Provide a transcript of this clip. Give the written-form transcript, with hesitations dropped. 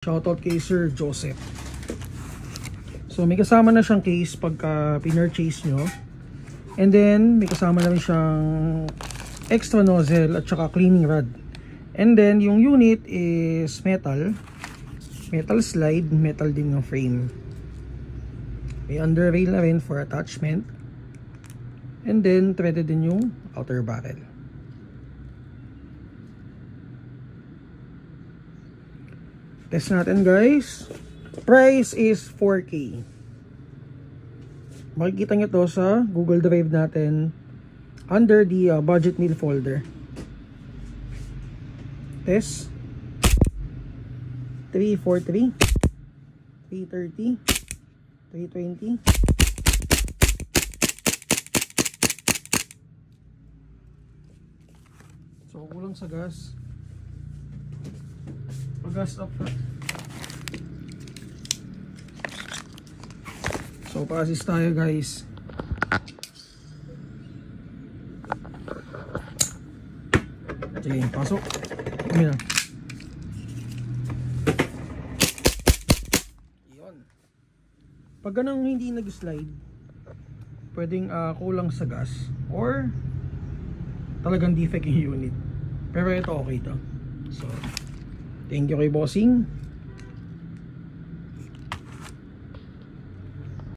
Shoutout kay Sir Joseph. So may kasama na siyang case pagka pinurchase nyo. And then may kasama na rin siyang extra nozzle at saka cleaning rod. And then yung unit is metal slide, metal din yung frame. May under rail na rin for attachment. And then threaded din yung outer barrel. Test natin guys. Price is 4K. Makikita nyo to sa Google Drive natin under the budget meal folder. Test 343, 330, 320. So kulang sa gas. Pag-gas up na. So pa-assist tayo guys. Sige, pasok. Ayan. Yun. Pag ganang hindi nag-slide, pwedeng kulang sa gas or talagang defect yung unit. Pero ito okay to. So thank you kay bossing.